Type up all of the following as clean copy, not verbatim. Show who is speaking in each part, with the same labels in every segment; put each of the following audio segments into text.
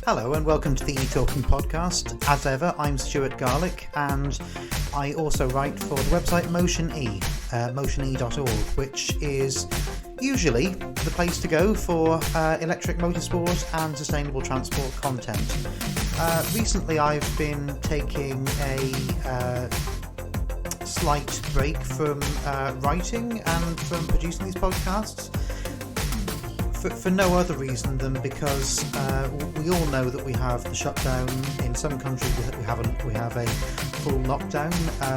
Speaker 1: Hello and welcome to the E-Talking podcast. As ever, I'm Stuart Garlick and I also write for the website Motion E, motione.org, which is usually the place to go for electric motorsport and sustainable transport content. Recently I've been taking a slight break from writing and from producing these podcasts. For no other reason than because we all know that we have the shutdown in some countries. We have a full lockdown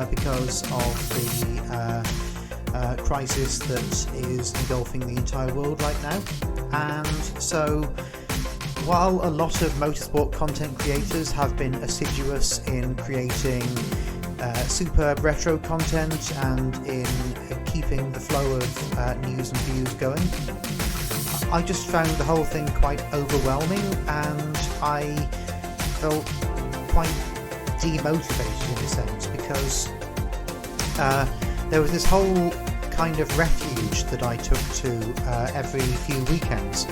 Speaker 1: because of the crisis that is engulfing the entire world right now. And so, while a lot of motorsport content creators have been assiduous in creating superb retro content and in keeping the flow of news and views going, I just found the whole thing quite overwhelming and I felt quite demotivated in a sense because there was this whole kind of refuge that I took to every few weekends,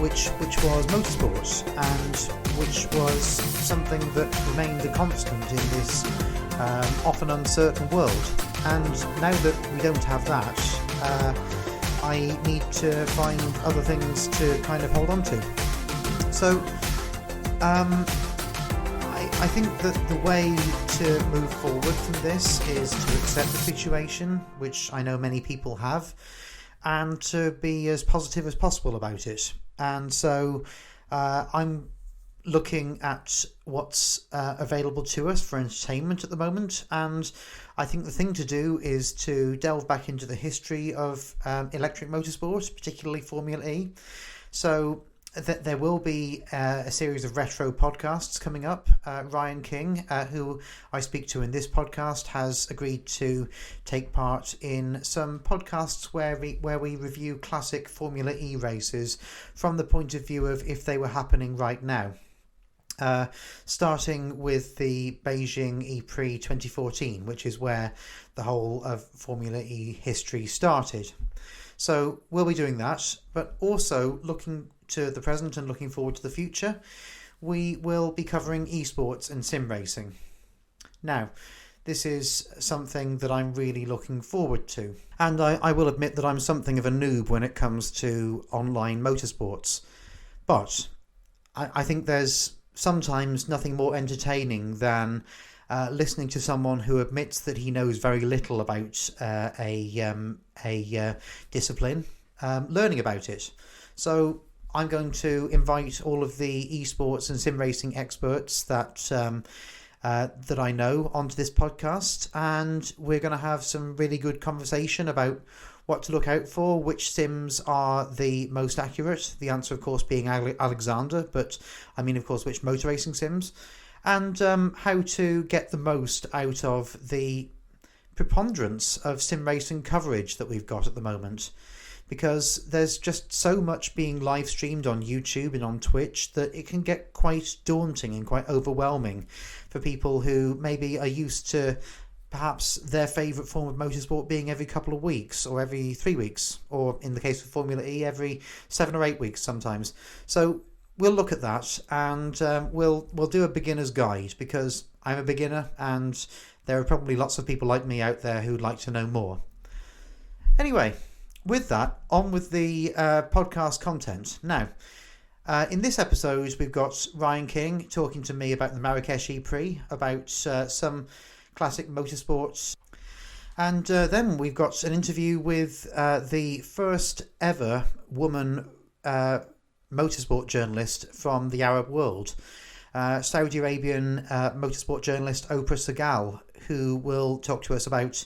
Speaker 1: which was motorsport, and which was something that remained a constant in this often uncertain world. And now that we don't have that, I need to find other things to kind of hold on to. So I think that the way to move forward from this is to accept the situation, which I know many people have, and to be as positive as possible about it. And so I'm looking at what's available to us for entertainment at the moment, and I think the thing to do is to delve back into the history of electric motorsport, particularly Formula E. So there will be a series of retro podcasts coming up. Ryan King, who I speak to in this podcast, has agreed to take part in some podcasts where we review classic Formula E races from the point of view of if they were happening right now. Starting with the Beijing E-Prix 2014, which is where the whole of Formula E history started. So we'll be doing that, but also looking to the present and looking forward to the future, we will be covering esports and sim racing. Now, this is something that I'm really looking forward to, and I will admit that I'm something of a noob when it comes to online motorsports, but I think there's sometimes nothing more entertaining than listening to someone who admits that he knows very little about a discipline, learning about it. So I'm going to invite all of the esports and sim racing experts that I know onto this podcast, and we're going to have some really good conversation about what to look out for, which sims are the most accurate, the answer of course being Alexander, but I mean of course which motor racing sims, and how to get the most out of the preponderance of sim racing coverage that we've got at the moment, because there's just so much being live streamed on YouTube and on Twitch that it can get quite daunting and quite overwhelming for people who maybe are used to perhaps their favourite form of motorsport being every couple of weeks or every 3 weeks, or in the case of Formula E, every 7 or 8 weeks sometimes. So we'll look at that, and we'll do a beginner's guide, because I'm a beginner and there are probably lots of people like me out there who'd like to know more. Anyway, with that, on with the podcast content. Now, in this episode we've got Ryan King talking to me about the Marrakesh E-Prix, about some classic motorsports, and then we've got an interview with the first ever woman motorsport journalist from the Arab world, Saudi Arabian motorsport journalist Oprah Sagal, who will talk to us about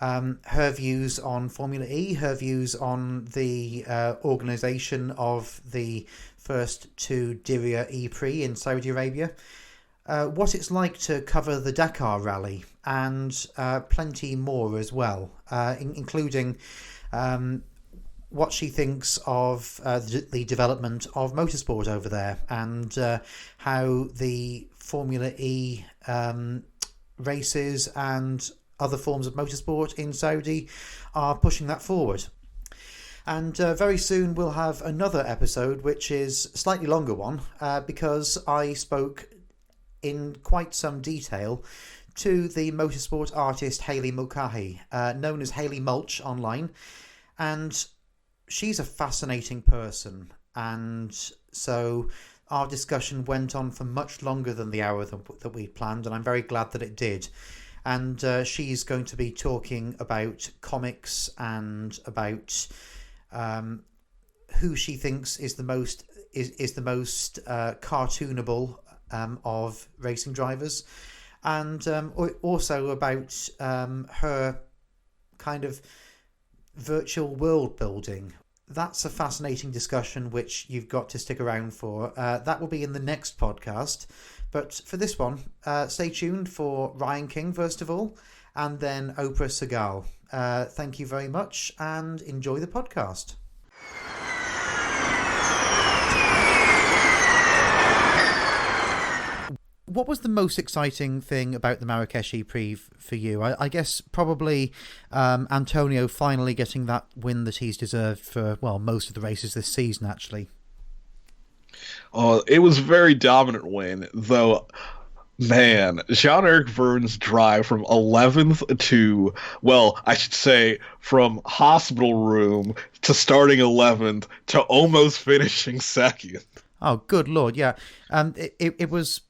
Speaker 1: her views on Formula E, her views on the organisation of the first two Diriyah E-Prix in Saudi Arabia, what it's like to cover the Dakar Rally, and plenty more as well, including what she thinks of the development of motorsport over there, and how the Formula E races and other forms of motorsport in Saudi are pushing that forward. And very soon we'll have another episode, which is a slightly longer one, because I spoke in quite some detail to the motorsport artist Hayley Mulcahy, known as Hayley Mulch online. And she's a fascinating person. And so our discussion went on for much longer than the hour that we planned, and I'm very glad that it did. And she's going to be talking about comics and about who she thinks is the most cartoonable of racing drivers, and also about her kind of virtual world building. That's a fascinating discussion which you've got to stick around for. That will be in the next podcast. But for this one, stay tuned for Ryan King, first of all, and then Oprah Sagal. Thank you very much and enjoy the podcast. What was the most exciting thing about the Marrakesh E-Prix for you? I guess probably Antonio finally getting that win that he's deserved for, well, most of the races this season, actually.
Speaker 2: Oh, it was a very dominant win, though. Man, Jean-Eric Vergne's drive from 11th to, well, I should say, from hospital room to starting 11th to almost finishing second.
Speaker 1: Oh, good Lord, yeah. It was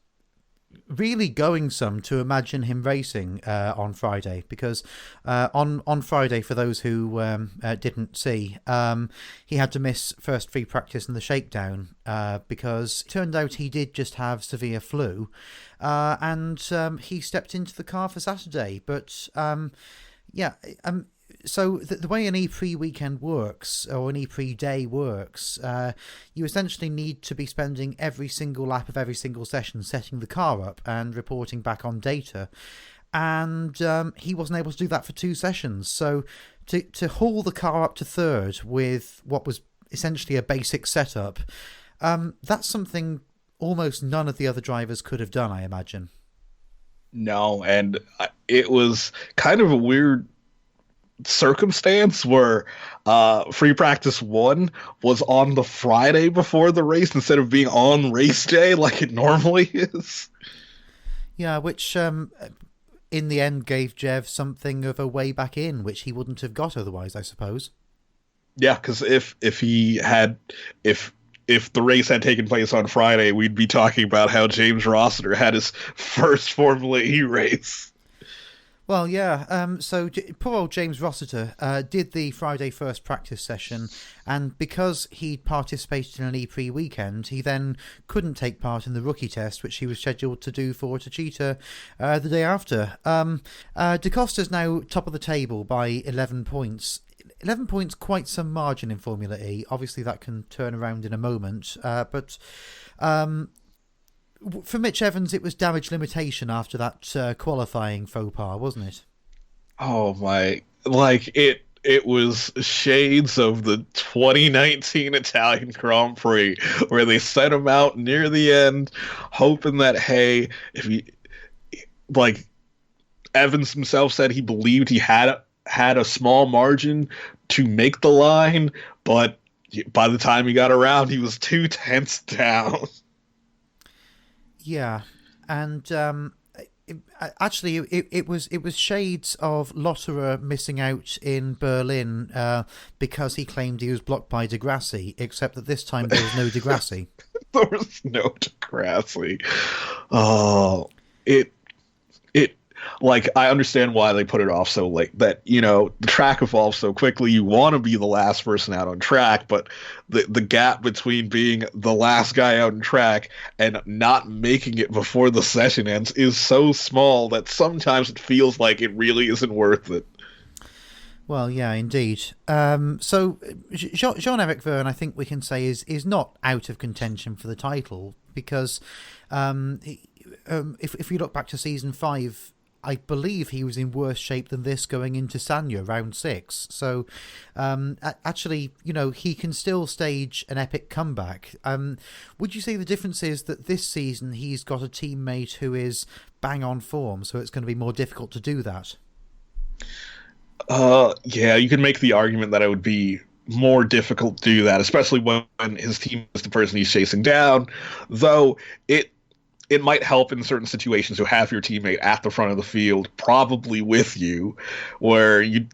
Speaker 1: really going some to imagine him racing on Friday, because on Friday, for those who didn't see, he had to miss first free practice and the shakedown because it turned out he did just have severe flu, and he stepped into the car for Saturday. But so the way an E-Prix weekend works, or an E-Prix day works, you essentially need to be spending every single lap of every single session setting the car up and reporting back on data. And he wasn't able to do that for 2 sessions. So to haul the car up to third with what was essentially a basic setup, that's something almost none of the other drivers could have done, I imagine.
Speaker 2: No, and it was kind of a weird circumstance where free practice 1 was on the Friday before the race instead of being on race day like it normally is.
Speaker 1: Yeah, which in the end gave Jev something of a way back in, which he wouldn't have got otherwise, I suppose.
Speaker 2: Yeah, because if the race had taken place on Friday, we'd be talking about how James Rossiter had his first Formula E race.
Speaker 1: Well, yeah, so poor old James Rossiter did the Friday first practice session, and because he'd participated in an E-Prix weekend, he then couldn't take part in the rookie test, which he was scheduled to do for Techeetah the day after. Da Costa's now top of the table by 11 points. 11 points, quite some margin in Formula E. Obviously, that can turn around in a moment, but for Mitch Evans, it was damage limitation after that qualifying faux pas, wasn't it?
Speaker 2: Oh my! It was shades of the 2019 Italian Grand Prix, where they set him out near the end, hoping that, hey, if he, like, Evans himself said he believed he had a small margin to make the line, but by the time he got around, he was 2 tenths down.
Speaker 1: Yeah, and it was shades of Lotterer missing out in Berlin because he claimed he was blocked by Degrassi, except that this time there was no Degrassi.
Speaker 2: There was no Degrassi. Oh, it like, I understand why they put it off so late. That, the track evolves so quickly. You want to be the last person out on track, but the gap between being the last guy out on track and not making it before the session ends is so small that sometimes it feels like it really isn't worth it.
Speaker 1: Well, yeah, indeed. So Jean-Eric Vergne, I think we can say, is not out of contention for the title, because if we look back to season 5, I believe he was in worse shape than this going into Sanya round 6. So actually, he can still stage an epic comeback. Would you say the difference is that this season he's got a teammate who is bang on form, so it's going to be more difficult to do that?
Speaker 2: Yeah, you could make the argument that it would be more difficult to do that, especially when his team is the person he's chasing down. Though it might help in certain situations to have your teammate at the front of the field, probably with you, where you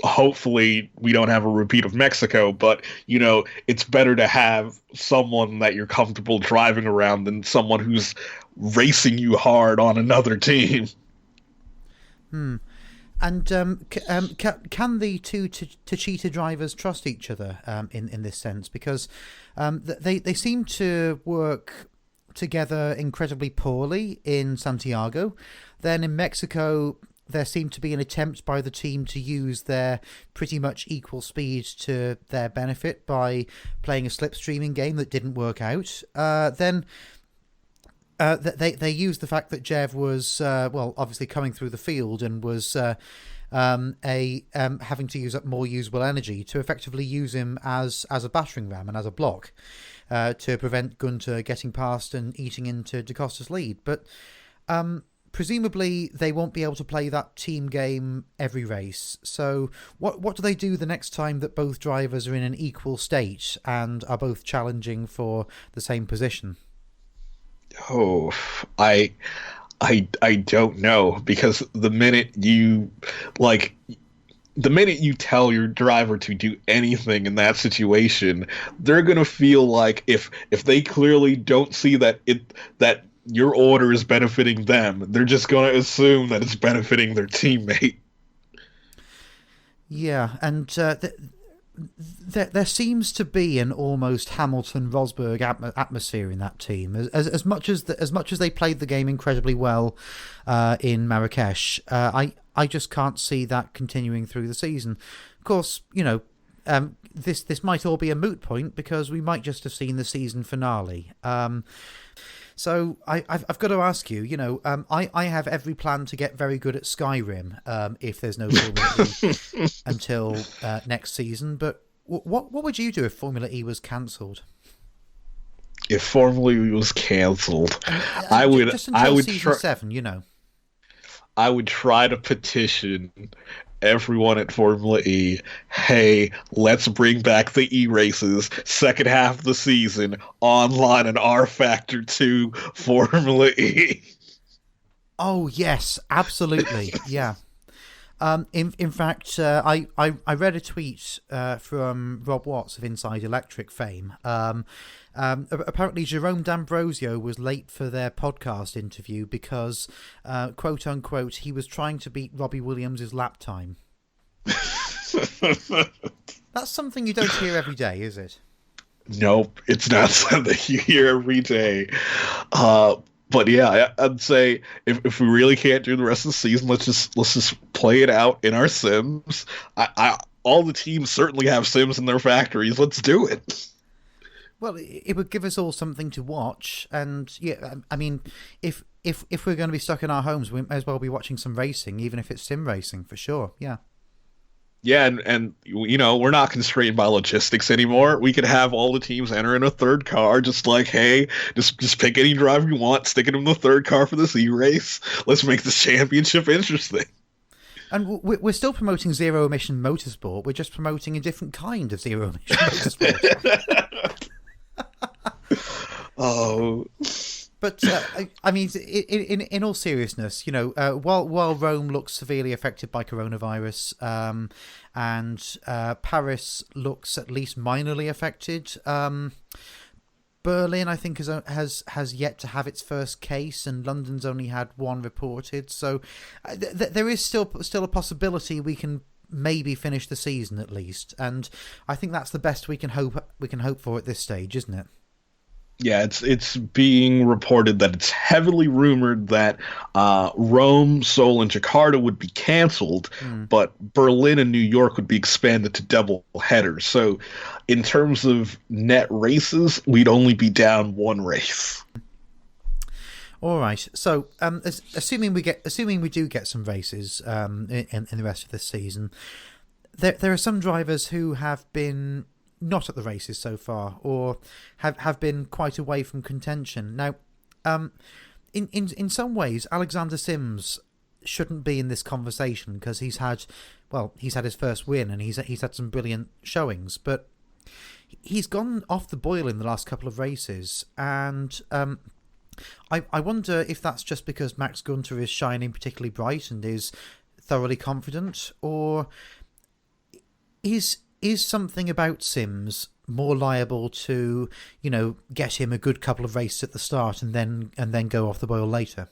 Speaker 2: hopefully we don't have a repeat of Mexico, but it's better to have someone that you're comfortable driving around than someone who's racing you hard on another team.
Speaker 1: And can the two Techeetah drivers trust each other in this sense? Because they seem to work together incredibly poorly in Santiago. Then in Mexico, there seemed to be an attempt by the team to use their pretty much equal speed to their benefit by playing a slipstreaming game that didn't work out. Then they used the fact that Jev was obviously coming through the field and was having to use up more usable energy to effectively use him as a battering ram and as a block to prevent Gunter getting past and eating into Da Costa's lead. But presumably they won't be able to play that team game every race. So what do they do the next time that both drivers are in an equal state and are both challenging for the same position?
Speaker 2: Oh, I don't know, because the minute you tell your driver to do anything in that situation, they're gonna feel like if they clearly don't see that your order is benefiting them, they're just gonna assume that it's benefiting their teammate.
Speaker 1: Yeah, and there seems to be an almost Hamilton-Rosberg atmosphere in that team. As much as they played the game incredibly well in Marrakesh, I just can't see that continuing through the season. Of course, this might all be a moot point because we might just have seen the season finale. So I've got to ask you, I have every plan to get very good at Skyrim if there's no Formula E until next season. But what would you do if Formula E was cancelled?
Speaker 2: If Formula E was cancelled, I would.
Speaker 1: Just until season 7,
Speaker 2: I would try to petition everyone at Formula E, hey, let's bring back the E-races, second half of the season, online on R Factor 2 Formula E.
Speaker 1: Oh, yes, absolutely, yeah. In fact, I read a tweet from Rob Watts of Inside Electric fame. Apparently, Jerome D'Ambrosio was late for their podcast interview because, quote unquote, he was trying to beat Robbie Williams' lap time. That's something you don't hear every day, is it? Nope,
Speaker 2: it's not something you hear every day. But yeah, I'd say if we really can't do the rest of the season, let's just play it out in our sims. All the teams certainly have sims in their factories. Let's do it.
Speaker 1: Well, it would give us all something to watch, and yeah, I mean, if we're going to be stuck in our homes, we may as well be watching some racing, even if it's sim racing, for sure. Yeah.
Speaker 2: Yeah, and we're not constrained by logistics anymore. We could have all the teams enter in a third car, just like, hey, just pick any driver you want, stick it in the third car for this E-race. Let's make this championship interesting.
Speaker 1: And we're still promoting zero-emission motorsport. We're just promoting a different kind of zero-emission motorsport.
Speaker 2: Oh...
Speaker 1: But I mean, in all seriousness, while Rome looks severely affected by coronavirus, and Paris looks at least minorly affected, Berlin I think has yet to have its first case, and London's only had one reported. So there is still a possibility we can maybe finish the season at least, and I think that's the best we can hope for at this stage, isn't it?
Speaker 2: Yeah, it's being reported that it's heavily rumored that Rome, Seoul, and Jakarta would be canceled, but Berlin and New York would be expanded to double headers. So in terms of net races, we'd only be down one race.
Speaker 1: All right. So assuming we do get some races in the rest of this season, there are some drivers who have been not at the races so far, or have been quite away from contention. Now, in some ways, Alexander Sims shouldn't be in this conversation because he's had his first win and he's had some brilliant showings, but he's gone off the boil in the last couple of races, and I wonder if that's just because Max Gunter is shining particularly bright and is thoroughly confident, or is something about Sims more liable to, get him a good couple of races at the start and then go off the boil later?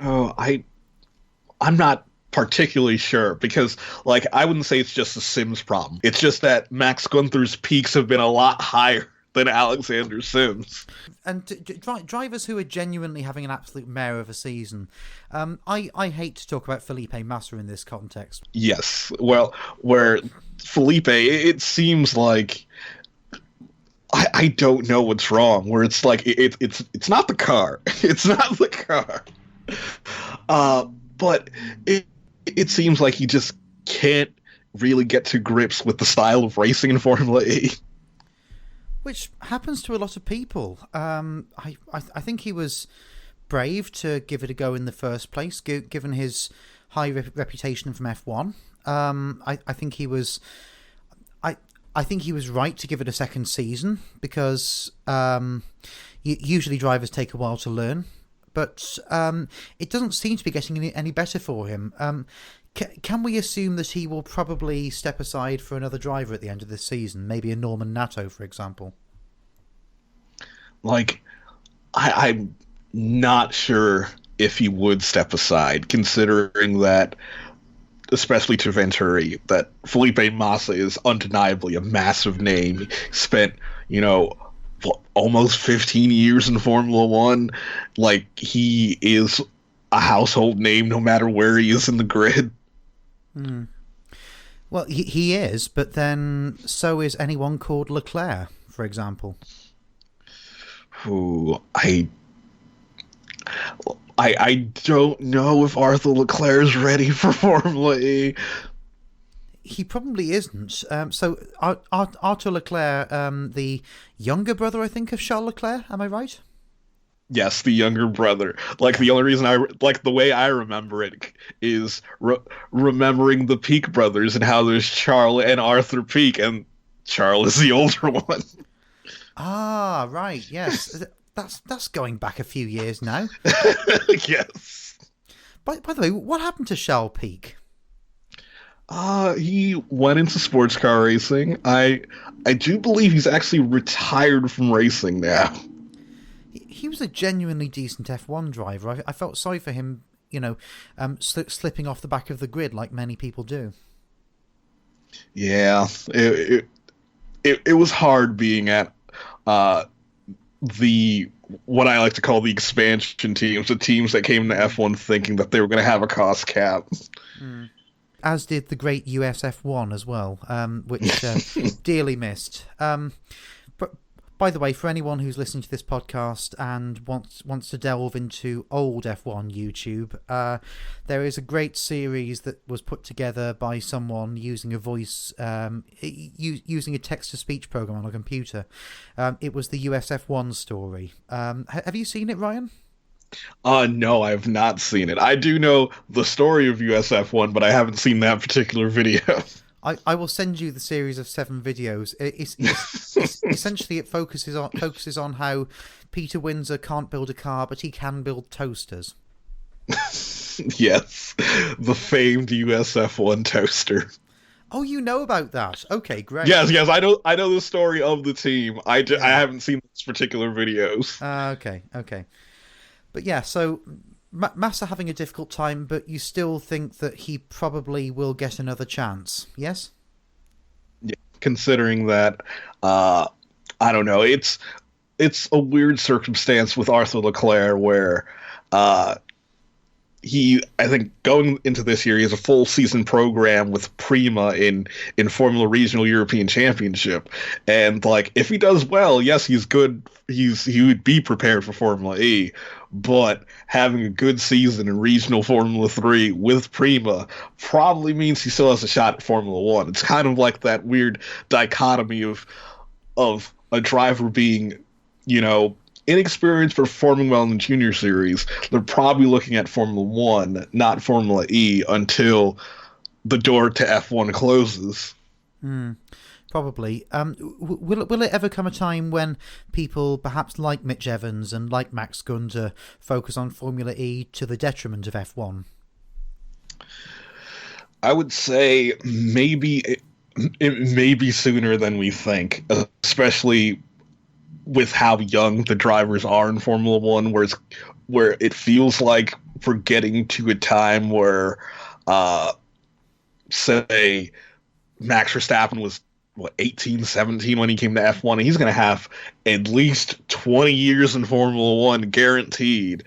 Speaker 2: Oh, I'm not particularly sure, because I wouldn't say it's just a Sims problem. It's just that Max Gunther's peaks have been a lot higher than Alexander Sims. And
Speaker 1: drivers who are genuinely having an absolute mare of a season. I hate to talk about Felipe Massa in this context.
Speaker 2: Yes, well, where Felipe, it seems like I don't know what's wrong. Where it's it's not the car. It's not the car. But it seems like he just can't really get to grips with the style of racing in Formula E.
Speaker 1: Which happens to a lot of people. I think he was brave to give it a go in the first place, given his high reputation from F1. I think he was. I think he was right to give it a second season because usually drivers take a while to learn, but it doesn't seem to be getting any better for him. Can we assume that he will probably step aside for another driver at the end of this season? Maybe a Norman Nato, for example?
Speaker 2: I'm not sure if he would step aside, considering that, especially to Venturi, that Felipe Massa is undeniably a massive name. He spent, almost 15 years in Formula One. He is a household name no matter where he is in the grid.
Speaker 1: Hmm. Well, he is, but then so is anyone called Leclerc, for example.
Speaker 2: Ooh, I don't know if Arthur Leclerc is ready for Formula E.
Speaker 1: He probably isn't. So Arthur Leclerc, the younger brother, I think, of Charles Leclerc. Am I right?
Speaker 2: Yes, the younger brother. The only reason the way I remember it is remembering the Peak brothers and how there's Charles and Arthur Peak, and Charles is the older one.
Speaker 1: Ah, right. Yes, that's going back a few years now.
Speaker 2: Yes.
Speaker 1: By the way, what happened to Charles Peak?
Speaker 2: He went into sports car racing. I do believe he's actually retired from racing now.
Speaker 1: He was a genuinely decent F1 driver. I felt sorry for him, slipping off the back of the grid like many people do.
Speaker 2: Yeah, it was hard being at the what I like to call the expansion teams, the teams that came to F1 thinking that they were going to have a cost cap.
Speaker 1: Mm. As did the great USF1 as well, which dearly missed. But by the way, for anyone who's listening to this podcast and wants to delve into old F1 YouTube, there is a great series that was put together by someone using a voice, using a text-to-speech program on a computer. It was the USF1 story. Have you seen it, Ryan?
Speaker 2: No, I have not seen it. I do know the story of USF1, but I haven't seen that particular video.
Speaker 1: I will send you the series of 7 videos. It's essentially it focuses on how Peter Windsor can't build a car, but he can build toasters.
Speaker 2: Yes, the famed USF1 toaster.
Speaker 1: Oh, you know about that? Okay, great.
Speaker 2: Yes, I know the story of the team. I haven't seen those particular videos.
Speaker 1: Okay. But yeah, so Massa having a difficult time, but you still think that he probably will get another chance, yes?
Speaker 2: Yeah, considering that, I don't know, it's a weird circumstance with Arthur Leclerc where I think going into this year, he has a full season program with Prima in Formula Regional European Championship. And if he does well, yes, he's good. He would be prepared for Formula E, but having a good season in Regional Formula 3 with Prima probably means he still has a shot at Formula 1. It's kind of like that weird dichotomy of a driver being, inexperienced performing well in the junior series, they're probably looking at Formula One, not Formula E, until the door to F1 closes.
Speaker 1: Probably. Will it ever come a time when people, perhaps like Mitch Evans and like Max Gunter, focus on Formula E to the detriment of F1?
Speaker 2: I would say maybe it may be sooner than we think, especially with how young the drivers are in Formula One, where it feels like we're getting to a time where, say, Max Verstappen was 18, 17 when he came to F1, and he's going to have at least 20 years in Formula One guaranteed.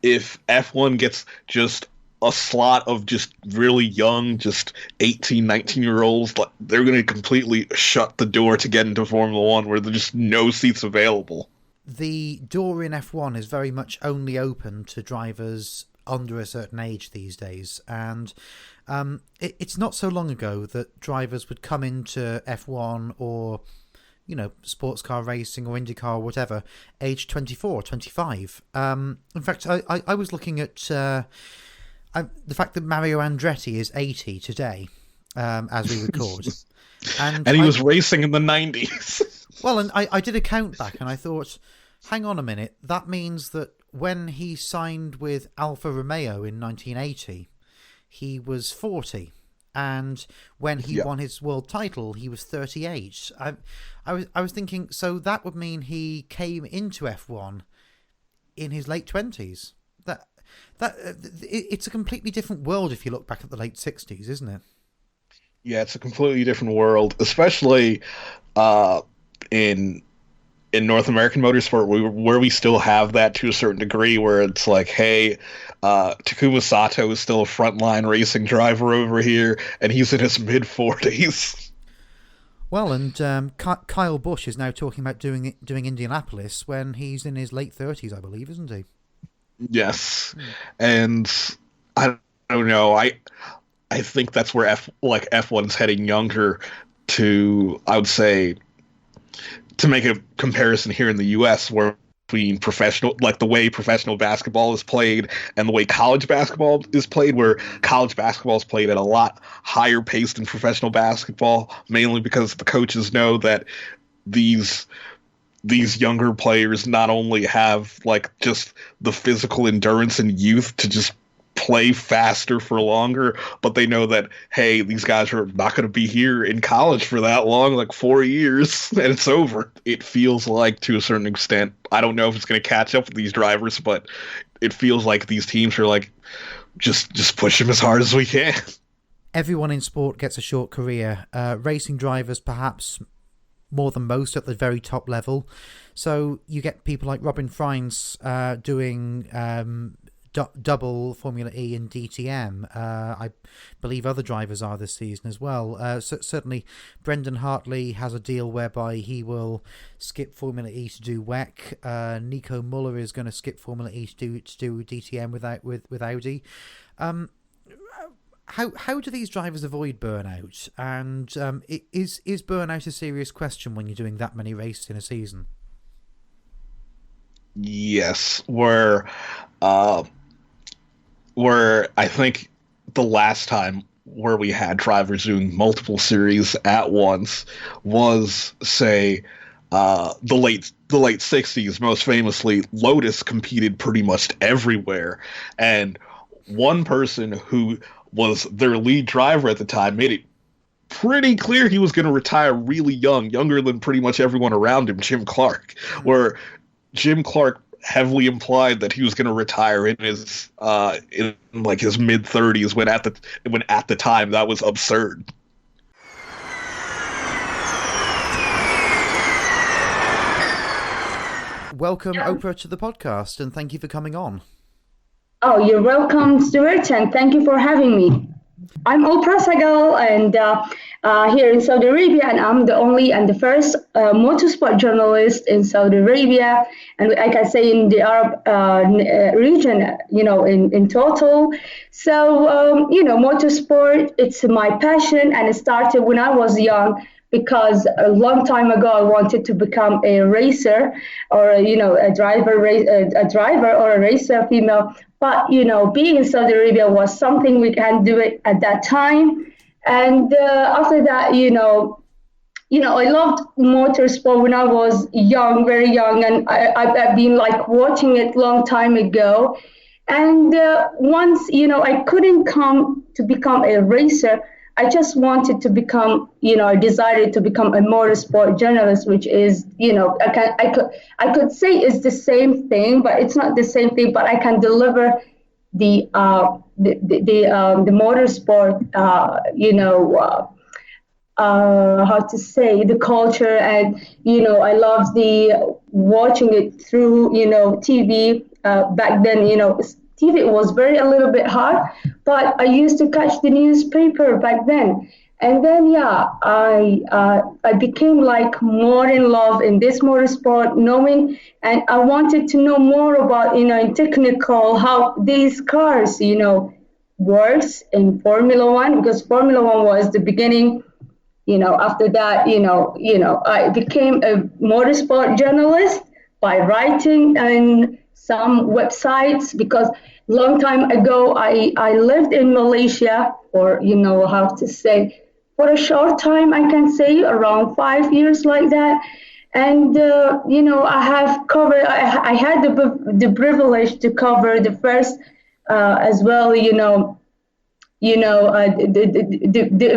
Speaker 2: If F1 gets just a slot of just really young, just 18, 19-year-olds, they're going to completely shut the door to get into Formula One, where there's just no seats available.
Speaker 1: The door in F1 is very much only open to drivers under a certain age these days, and it's not so long ago that drivers would come into F1 or, you know, sports car racing or IndyCar or whatever, age 24, 25. In fact, I was looking at the fact that Mario Andretti is 80 today, as we record. And
Speaker 2: he was racing in the 90s.
Speaker 1: Well, and I did a count back and I thought, hang on a minute, that means that when he signed with Alfa Romeo in 1980, he was 40. And when he won his world title, he was 38. I was thinking, so that would mean he came into F1 in his late 20s. It's a completely different world if you look back at the late 60s, isn't it?
Speaker 2: Yeah, it's a completely different world, especially in North American motorsport, where we still have that to a certain degree, where it's like, hey, Takuma Sato is still a frontline racing driver over here, and he's in his mid-40s.
Speaker 1: Well, and Kyle Busch is now talking about doing Indianapolis when he's in his late 30s, I believe, isn't he?
Speaker 2: Yes, and I don't know. I think that's where F1's heading younger to, I would say, to make a comparison here in the U.S. where between professional, like the way professional basketball is played and the way college basketball is played, where college basketball is played at a lot higher pace than professional basketball, mainly because the coaches know that these younger players not only have like just the physical endurance and youth to just play faster for longer, but they know that, hey, these guys are not going to be here in college for that long, like 4 years, and it's over. It feels like, to a certain extent, I don't know if it's going to catch up with these drivers, but it feels like these teams are like, just push them as hard as we can.
Speaker 1: Everyone in sport gets a short career. Racing drivers, perhaps more than most at the very top level. So you get people like Robin Freins doing double Formula E and DTM. I believe other drivers are this season as well. Certainly Brendan Hartley has a deal whereby he will skip Formula E to do WEC. Nico Muller is going to skip Formula E to do DTM with Audi. How do these drivers avoid burnout? And is burnout a serious question when you're doing that many races in a season?
Speaker 2: Yes, where I think the last time where we had drivers doing multiple series at once was, say, the late 60s. Most famously, Lotus competed pretty much everywhere, and one person who was their lead driver at the time made it pretty clear he was going to retire really young, younger than pretty much everyone around him, Jim Clark, where Jim Clark heavily implied that he was going to retire in his his mid-30s when at the time that was absurd.
Speaker 1: Welcome, Oprah, to the podcast, and thank you for coming on.
Speaker 3: Oh, you're welcome, Stuart, and thank you for having me. I'm Oprah Sagal, and here in Saudi Arabia, and I'm the only and the first motorsport journalist in Saudi Arabia, and I can say in the Arab region, in total. So, motorsport, it's my passion, and it started when I was young, because a long time ago I wanted to become a racer, or a driver or a racer female. But being in Saudi Arabia was something we can't do it at that time. And after that, I loved motorsport when I was young, very young, and I've been like watching it long time ago. And once, I couldn't come to become a racer, I just wanted to become, I decided to become a motorsport journalist, which is, I could say it's the same thing, but it's not the same thing. But I can deliver the motorsport, how to say, the culture, and I love the watching it through TV. Back then, TV was very a little bit hard, but I used to catch the newspaper back then. And then, I became like more in love in this motorsport, knowing, and I wanted to know more about, in technical, how these cars, works in Formula One, because Formula One was the beginning. After that, I became a motorsport journalist by writing in some websites, because long time ago I lived in Malaysia for, how to say, for a short time, I can say around 5 years like that. And, I have covered, I had the privilege to cover the first as well, the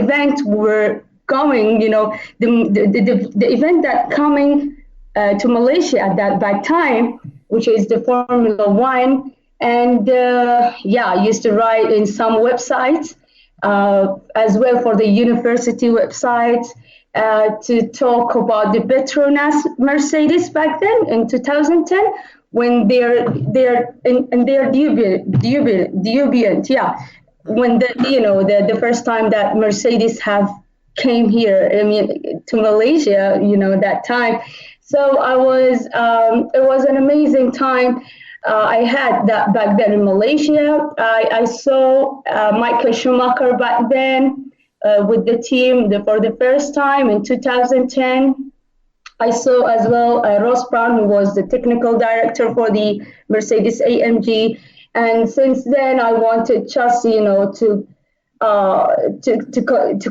Speaker 3: event were going, the event that coming to Malaysia at that time, which is the Formula One. And I used to write in some websites as well for the university websites to talk about the Petronas Mercedes back then in 2010, when they're in their debutant, when the first time that Mercedes have came here, to Malaysia, that time. So I was, it was an amazing time. I had that back then in Malaysia. I saw Michael Schumacher back then with the team for the first time in 2010. I saw as well Ross Brown, who was the technical director for the Mercedes AMG. And since then, I wanted just, to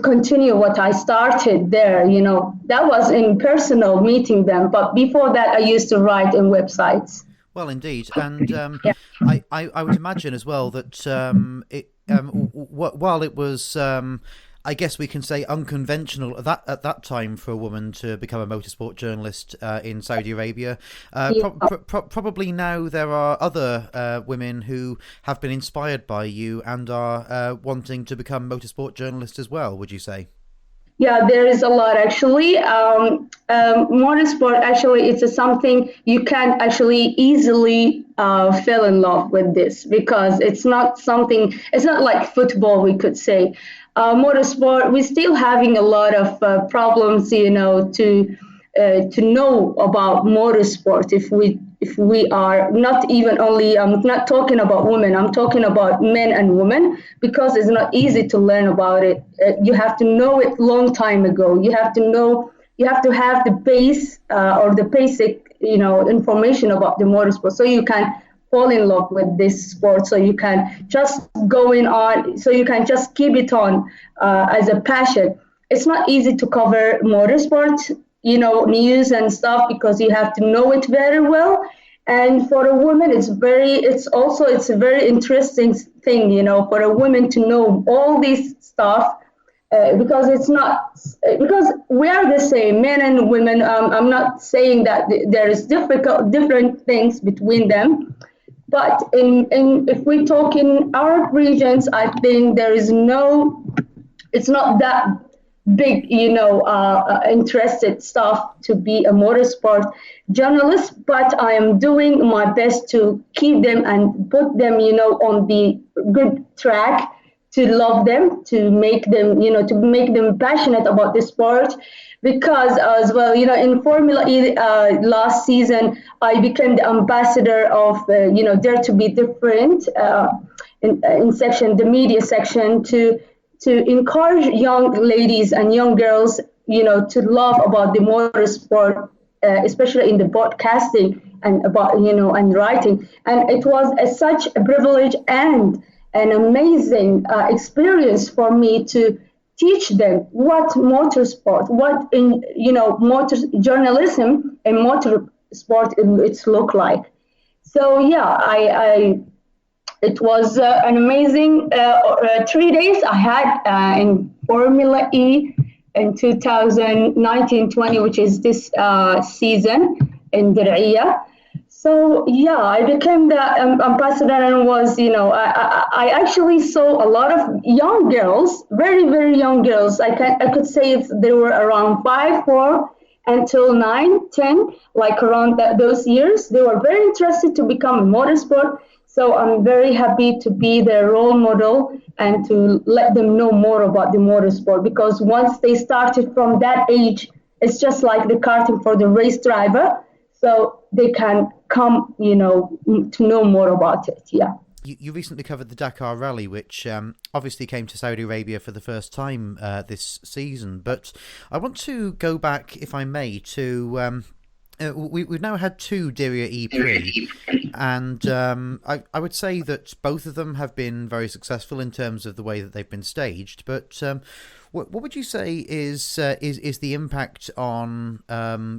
Speaker 3: continue what I started there. That was in personal meeting them. But before that, I used to write in websites.
Speaker 1: Well, indeed, and I would imagine as well that while it was, I guess we can say, unconventional at that time for a woman to become a motorsport journalist in Saudi Arabia, probably now there are other women who have been inspired by you and are wanting to become motorsport journalists as well. Would you say?
Speaker 3: Yeah, there is a lot actually. Motorsport actually, it's something you can actually easily fall in love with this, because it's not like football, we could say. Motorsport, we're still having a lot of problems, to know about motorsport. If we are not even only, I'm not talking about women, I'm talking about men and women, because it's not easy to learn about it. You have to know it long time ago. You have to have the base or the basic, information about the motorsport, so you can fall in love with this sport, so you can just going on, so you can just keep it on as a passion. It's not easy to cover motorsport, news and stuff, because you have to know it very well. And for a woman, it's a very interesting thing, for a woman to know all this stuff, because because we are the same, men and women. I'm not saying that there is different things between them. But if we talk in our regions, I think it's not that big, interested stuff to be a motorsport journalist. But I am doing my best to keep them and put them, on the good track, to love them, to make them passionate about the sport. Because as well, in Formula E last season, I became the ambassador of, Dare to Be Different in the media section, to encourage young ladies and young girls to love about the motorsport, especially in the broadcasting and about, and writing. And it was such a privilege and an amazing experience for me to teach them what motorsport, what in, motor journalism and motorsport it's look like. So yeah, I it was an amazing 3 days I had in Formula E in 2019-20, which is this season in Diriyah. So yeah, I became the ambassador and was, I actually saw a lot of young girls, very, very young girls. I could say they were around 5, 4 until 9, 10, like around those years. They were very interested to become a motorsport. So I'm very happy to be their role model and to let them know more about the motorsport, because once they started from that age, it's just like the karting for the race driver. So they can come, to know more about it. Yeah.
Speaker 1: You recently covered the Dakar Rally, which obviously came to Saudi Arabia for the first time this season. But I want to go back, if I may, to we've now had 2 Diriyah E-Prix, and I would say that both of them have been very successful in terms of the way that they've been staged. But what would you say is the impact on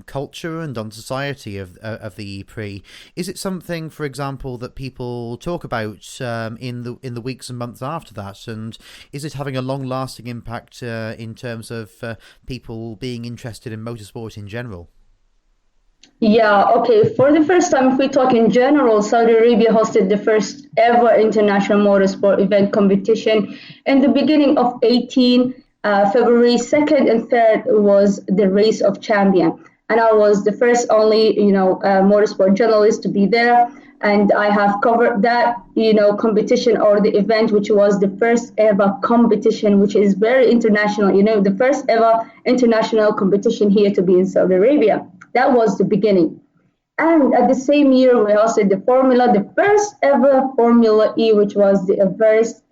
Speaker 1: culture and on society of the E-Prix? Is it something, for example, that people talk about in the weeks and months after that? And is it having a long-lasting impact in terms of people being interested in motorsport in general?
Speaker 3: Yeah, okay. For the first time, if we talk in general, Saudi Arabia hosted the first ever international motorsport event competition in the beginning of 18. February 2nd and 3rd was the Race of Champion. And I was the first only, motorsport journalist to be there. And I have covered that, competition or the event, which was the first ever competition, which is very international, the first ever international competition here to be in Saudi Arabia. That was the beginning. And at the same year, we hosted the first ever Formula E, which was the first,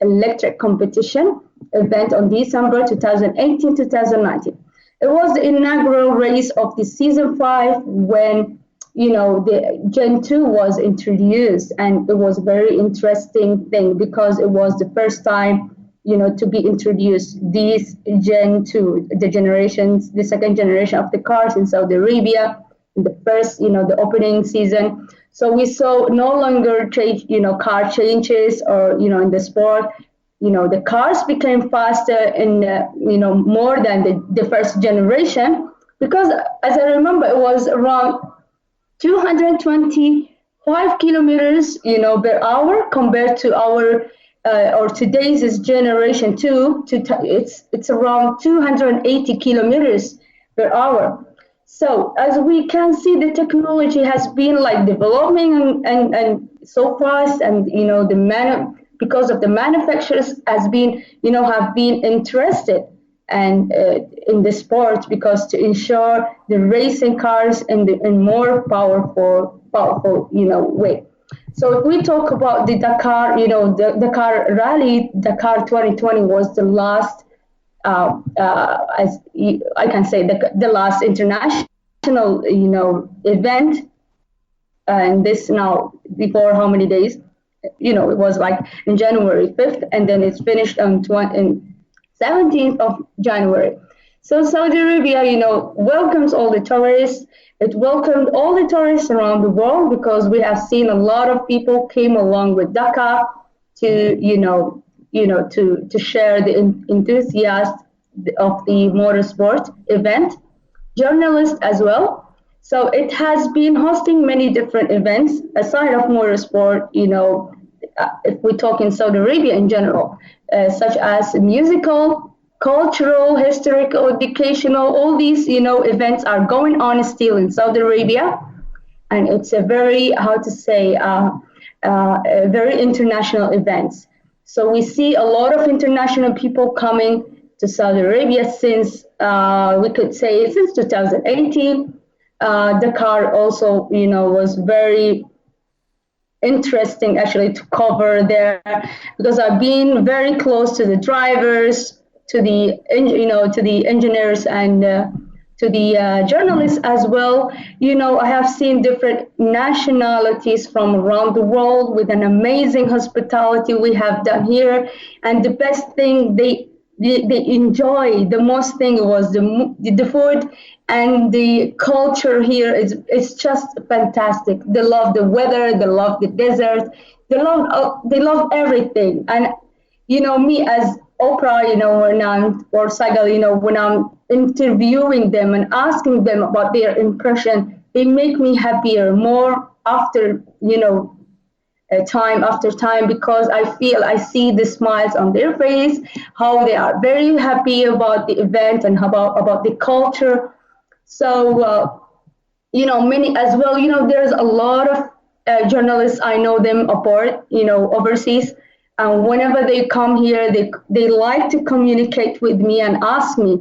Speaker 3: electric competition event on December 2018-2019. It was the inaugural race of the season 5 when, the Gen 2 was introduced. And it was a very interesting thing because it was the first time, to be introduced, these Gen 2, the second generation of the cars in Saudi Arabia, in the first, the opening season. So we saw no longer car changes or, in the sport, the cars became faster and, more than the first generation, because as I remember, it was around 225 kilometers, per hour compared to our or today's is generation 2, it's around 280 kilometers per hour. So as we can see, the technology has been like developing and so fast, and because of the manufacturers has been have been interested and in the sport, because to ensure the racing cars in more powerful way. So if we talk about the Dakar, the Dakar Rally, Dakar 2020 was the last, as I can say, the last international, event. And this now, before how many days? It was like in January 5th, and then it's finished on 17th of January. So Saudi Arabia, welcomes all the tourists. It welcomed all the tourists around the world, because we have seen a lot of people came along with Dakar to, to share the enthusiasm of the motorsport event. Journalists as well. So it has been hosting many different events aside of motorsport, if we talk in Saudi Arabia in general, such as musical, cultural, historical, educational, all these, events are going on still in Saudi Arabia. And it's a very, very international events. So we see a lot of international people coming to Saudi Arabia since, we could say, since 2018. Dakar also, was very interesting actually to cover there, because I've been very close to the drivers, to the to the engineers and to the journalists as well. I have seen different nationalities from around the world with an amazing hospitality we have done here. And the best thing they enjoy the most thing was the food and the culture here is it's just fantastic. They love the weather, they love the desert, they love everything. And me as Oprah, when I'm or Sagal, when I'm interviewing them and asking them about their impression, they make me happier more after time after time, because I see the smiles on their face, how they are very happy about the event and about the culture. So many as well. There's a lot of journalists. I know them abroad, overseas. And whenever they come here, they like to communicate with me and ask me.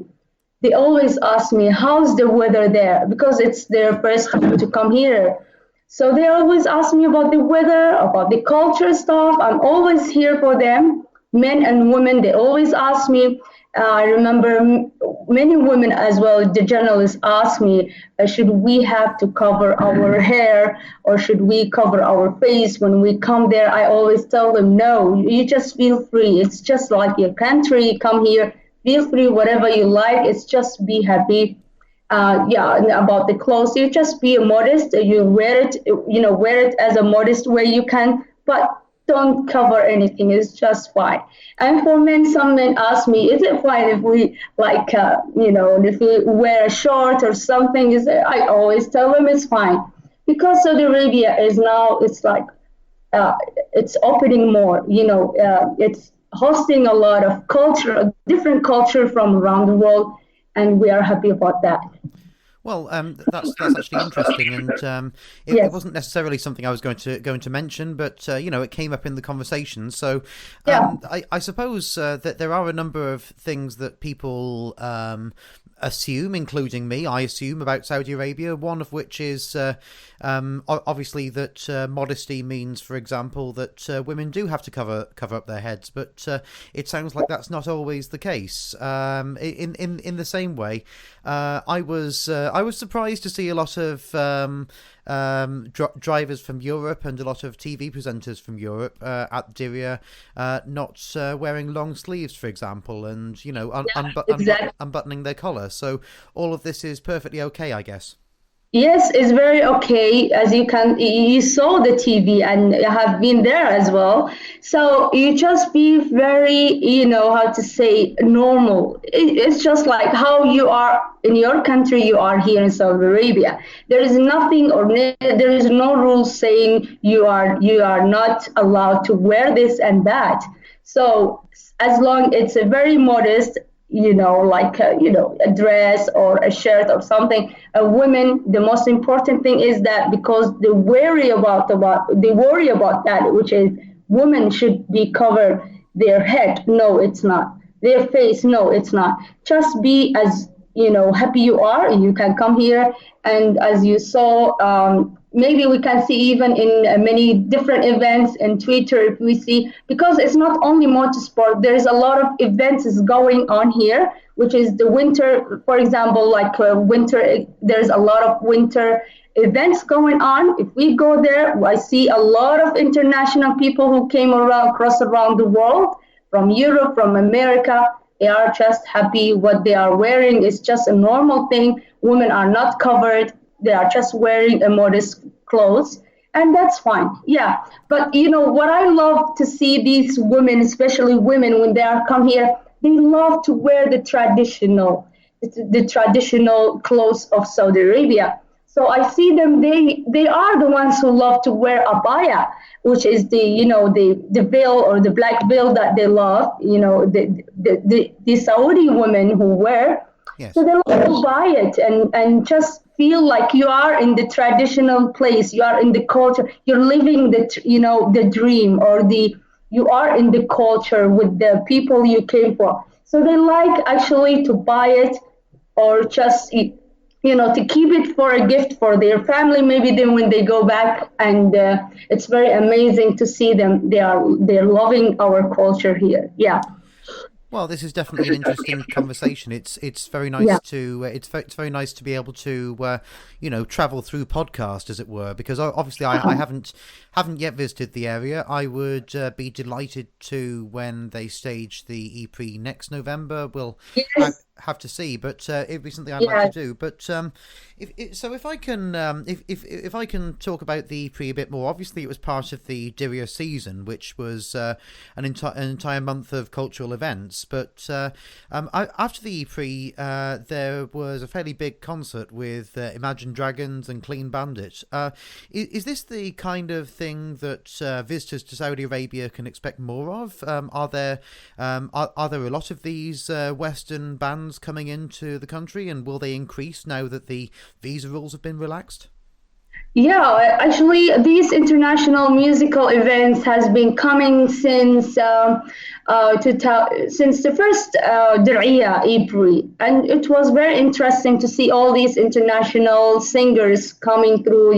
Speaker 3: They always ask me, how's the weather there? Because it's their first time to come here. So they always ask me about the weather, about the culture stuff. I'm always here for them, men and women. They always ask me. I remember many women as well, the journalists ask me, should we have to cover our hair or should we cover our face when we come there? I always tell them, no, you just feel free. It's just like your country. Come here, feel free, whatever you like. It's just be happy. And about the clothes, you just be modest. You wear it as a modest way you can, but don't cover anything. It's just fine. And for men, some men ask me, is it fine if we if we wear a short or something? I always tell them it's fine, because Saudi Arabia is now, it's like it's opening more. It's hosting a lot of culture, different culture from around the world, and we are happy about that.
Speaker 1: Well, that's actually interesting, and it wasn't necessarily something I was going to mention, but it came up in the conversation. So I suppose that there are a number of things that people assume, including me, I assume about Saudi Arabia, one of which is obviously that modesty means, for example, that women do have to cover up their heads, but it sounds like that's not always the case. In the same way, I was surprised to see a lot of drivers from Europe and a lot of TV presenters from Europe at Diriyah not wearing long sleeves, for example, and unbuttoning their collar. So all of this is perfectly okay, I guess.
Speaker 3: Yes, it's very okay. As you saw the TV and have been there as well. So you just be very, how to say, normal. It's just like how you are in your country, you are here in Saudi Arabia. There is nothing there is no rule saying you are not allowed to wear this and that. So as long it's a very modest, a dress or a shirt or something. Women, the most important thing is that, because they worry about that, which is women should be covered their head. No, it's not. Their face. No, it's not. Just be as happy you are. You can come here, and as you saw, maybe we can see even in many different events in Twitter, if we see, because it's not only motorsport, there's a lot of events is going on here, which is the winter, for example, like winter, there's a lot of winter events going on. If we go there, I see a lot of international people who came across around the world, from Europe, from America. They are just happy. What they are wearing is just a normal thing. Women are not covered. They are just wearing a modest clothes, and that's fine. Yeah, but what I love to see these women, especially women, when they are come here, they love to wear the traditional clothes of Saudi Arabia. So I see them. They are the ones who love to wear abaya, which is the veil or the black veil that they love. The Saudi women who wear. Yes. So they love to buy it and just feel like you are in the traditional place. You are in the culture. You're living the dream, or you are in the culture with the people you came for. So they like actually to buy it, or just to keep it for a gift for their family. Maybe then when they go back, and it's very amazing to see them. They're loving our culture here. Yeah.
Speaker 1: Well, this is definitely an interesting conversation. It's very nice
Speaker 3: Yeah.
Speaker 1: to it's very nice to be able to travel through podcast, as it were, because obviously I haven't yet visited the area. I would be delighted to when they stage the E-Prix next November. We'll
Speaker 3: Yes.
Speaker 1: have to see, but it be something I'd
Speaker 3: Yeah.
Speaker 1: like to do. But if I can if I can talk about the E-Prix a bit more, obviously it was part of the Diriyah season, which was an entire month of cultural events. But after the E-Prix, there was a fairly big concert with Imagine Dragons and Clean Bandit. Is this the kind of thing that visitors to Saudi Arabia can expect more of? Are there a lot of these Western bands coming into the country, and will they increase now that the visa rules have been relaxed?
Speaker 3: Yeah, actually, these international musical events has been coming since the first Diriyah E-Prix, and it was very interesting to see all these international singers coming through,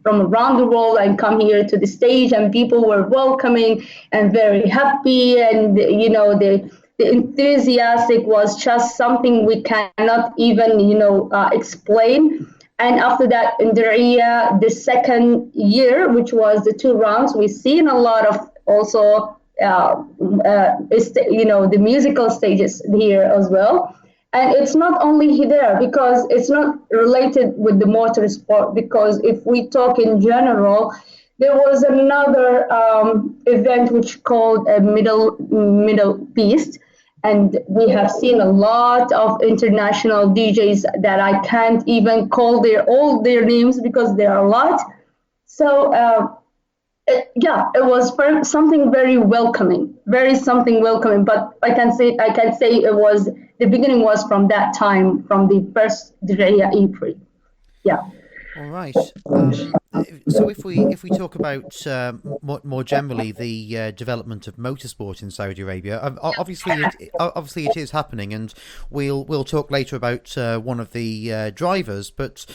Speaker 3: from around the world and come here to the stage, and people were welcoming and very happy, and the enthusiastic was just something we cannot even explain. And after that, in Diriyah, the second year, which was the two rounds, we've seen a lot of also, the musical stages here as well. And it's not only there because it's not related with the motorsport. Because if we talk in general, there was another event which called a Middle East, and we have seen a lot of international DJs that I can't even call all their names because there are a lot. So it was something very welcoming, very something welcoming. But I can say it was the beginning was from that time, from the first Diriyah E-Prix. Yeah.
Speaker 1: All right. So if we talk about more generally the development of motorsport in Saudi Arabia, obviously it is happening, and we'll talk later about one of the drivers, but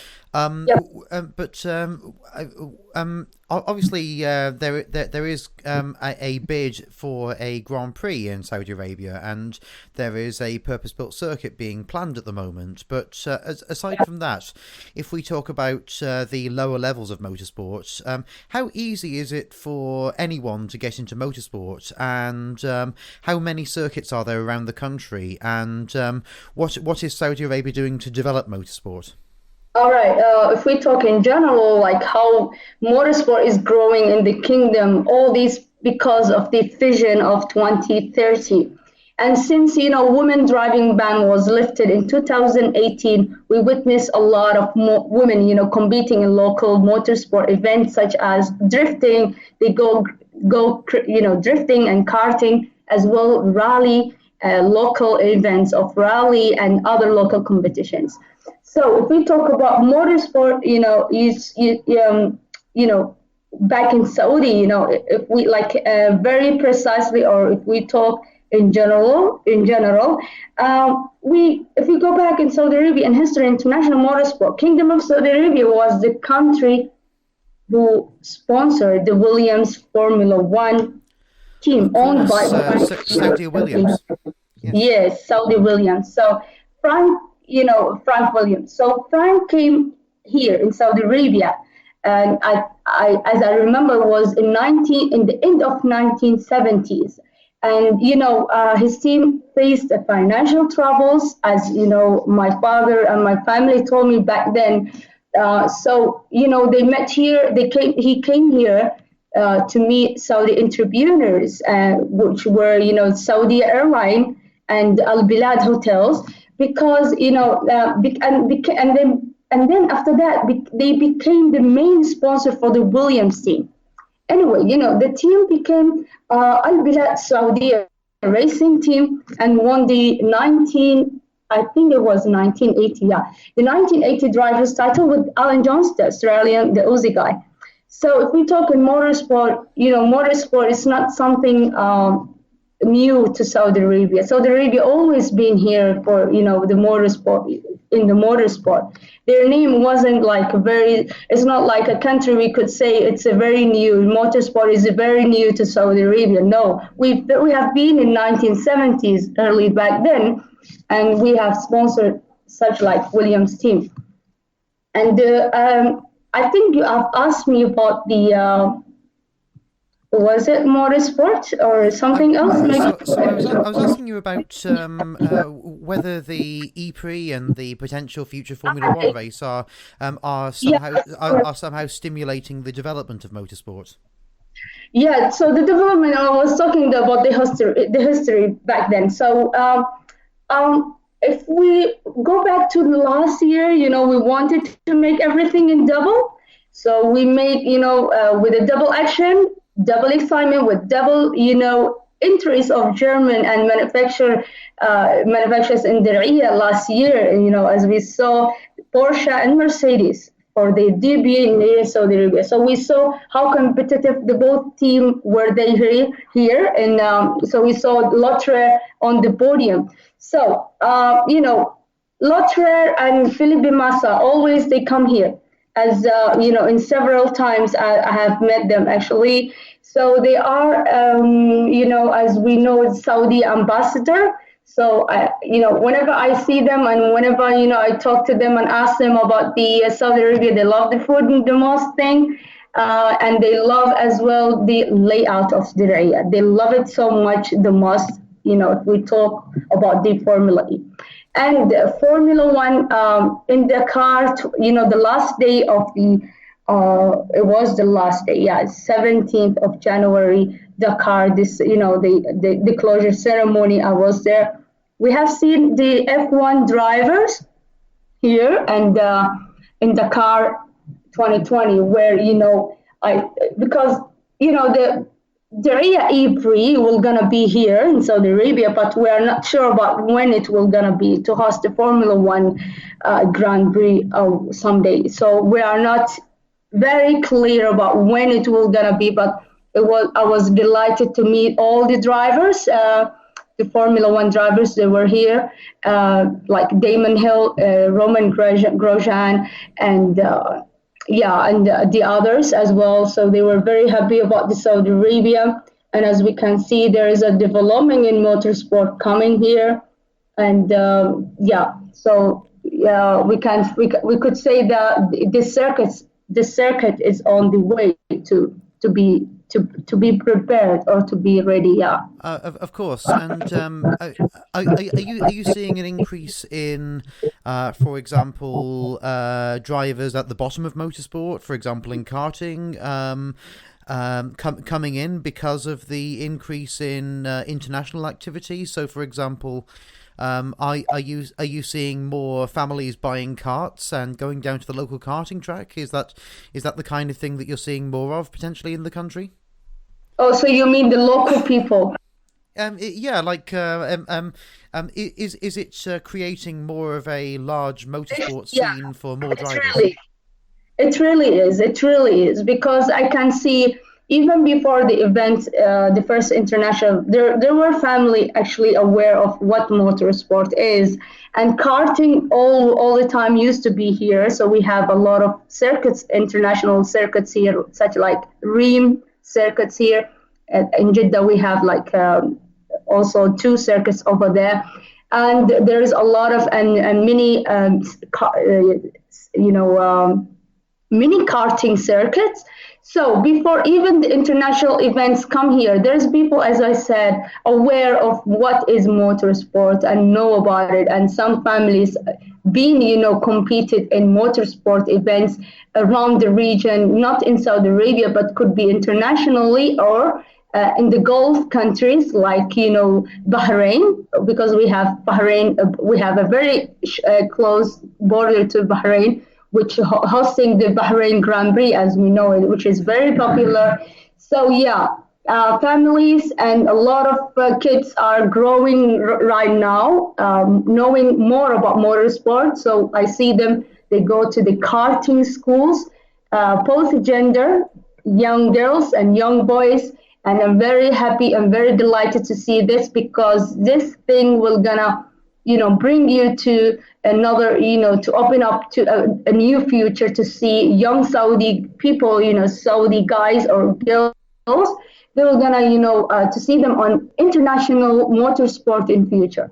Speaker 1: obviously there is a bid for a Grand Prix in Saudi Arabia, and there is a purpose-built circuit being planned at the moment. But aside from that, if we talk about the lower levels of motorsport, how easy is it for anyone to get into motorsport, and how many circuits are there around the country, and what is Saudi Arabia doing to develop motorsport?
Speaker 3: All right. If we talk in general, like how motorsport is growing in the kingdom, all these because of the vision of 2030. And since, women driving ban was lifted in 2018, we witnessed a lot of women, competing in local motorsport events such as drifting. They go, drifting and karting, as well rally, local events of rally and other local competitions. So if we talk about motorsport, back in Saudi, if we very precisely, or if we talk in general, if we go back in Saudi Arabia in history, international motorsport, Kingdom of Saudi Arabia was the country who sponsored the Williams Formula One team owned by
Speaker 1: Saudi Williams.
Speaker 3: Yes, Saudi Williams. So Frank Williams. So Frank came here in Saudi Arabia, and as I remember, was in the end of 1970s. And his team faced financial troubles, as my father and my family told me back then. So they met here. He came here to meet Saudi entrepreneurs, which were Saudi Airline and Al Bilad Hotels, because and then after that they became the main sponsor for the Williams team. Anyway, the team became Al Bilad Saudi racing team and won the 1980, the 1980 drivers title with Alan Jones, the Australian, the Aussie guy. So if we talk in motorsport, motorsport is not something new to Saudi Arabia. Saudi Arabia always been here for, the motorsport. in the motorsport. Their name wasn't like it's not like a country we could say it's a very new, motorsport is very new to Saudi Arabia. No, we have been in 1970s, early back then, and we have sponsored such like Williams team. And I think you have asked me about the, was it motorsport or something else?
Speaker 1: I was asking you about whether the E-Prix and the potential future Formula One race are somehow stimulating the development of motorsport.
Speaker 3: Yeah, so the development, I was talking about the history back then. So if we go back to last year, we wanted to make everything in double. So we made, with a double action, double excitement, with double, interest of German and manufacturers in Diriyah last year, as we saw Porsche and Mercedes for the debut in Saudi Arabia. So we saw how competitive the both teams were they here. And so we saw Lotterer on the podium. So, Lotterer and Felipe Massa, always they come here. As, in several times I have met them actually. So they are, as we know, Saudi ambassador. So, whenever I see them and whenever, I talk to them and ask them about the Saudi Arabia, they love the food the most thing. And they love as well the layout of the area. They love it so much the most, if we talk about the Formula E. And Formula One in Dakar, the last day of the, it was the last day, 17th of January, Dakar, this, the closure ceremony, I was there. We have seen the F1 drivers here and in Dakar 2020, where, because, the E-Prix will gonna be here in Saudi Arabia, but we are not sure about when it will gonna be to host the Formula One Grand Prix someday. So we are not very clear about when it will gonna be, but I was delighted to meet all the drivers, the Formula One drivers. They were here, like Damon Hill, Roman Grosjean, and the others as well. So they were very happy about the Saudi Arabia. And as we can see, there is a development in motorsport coming here. And we could say that the circuit is on the way to be prepared or to be ready. Yeah.
Speaker 1: Of course. And are you seeing an increase in, for example, drivers at the bottom of motorsport, for example, in karting, coming in because of the increase in international activity? So, for example, are you seeing more families buying karts and going down to the local karting track? Is that the kind of thing that you're seeing more of potentially in the country?
Speaker 3: Oh, so you mean the local people?
Speaker 1: Is it creating more of a large motorsport scene for more drivers?
Speaker 3: It really is, because I can see even before the event, the first international, there were family actually aware of what motorsport is, and karting all the time used to be here. So we have a lot of circuits, international circuits here, such like Ream circuits here. In Jeddah, we have like also 2 circuits over there, and there is a lot of mini, mini karting circuits. So before even the international events come here, there's people, as I said, aware of what is motorsport and know about it, and some families being, competed in motorsport events around the region, not in Saudi Arabia, but could be internationally or in the Gulf countries like, Bahrain, because we have Bahrain, we have a very close border to Bahrain, which hosting the Bahrain Grand Prix, as we know it, which is very popular. So families and a lot of kids are growing right now, knowing more about motorsport. So I see them, they go to the karting schools, both gender, young girls and young boys. And I'm very happy and very delighted to see this, because this thing will gonna bring you to another, to open up to a new future, to see young Saudi people, Saudi guys or girls. They're gonna, to see them on international motorsport in future.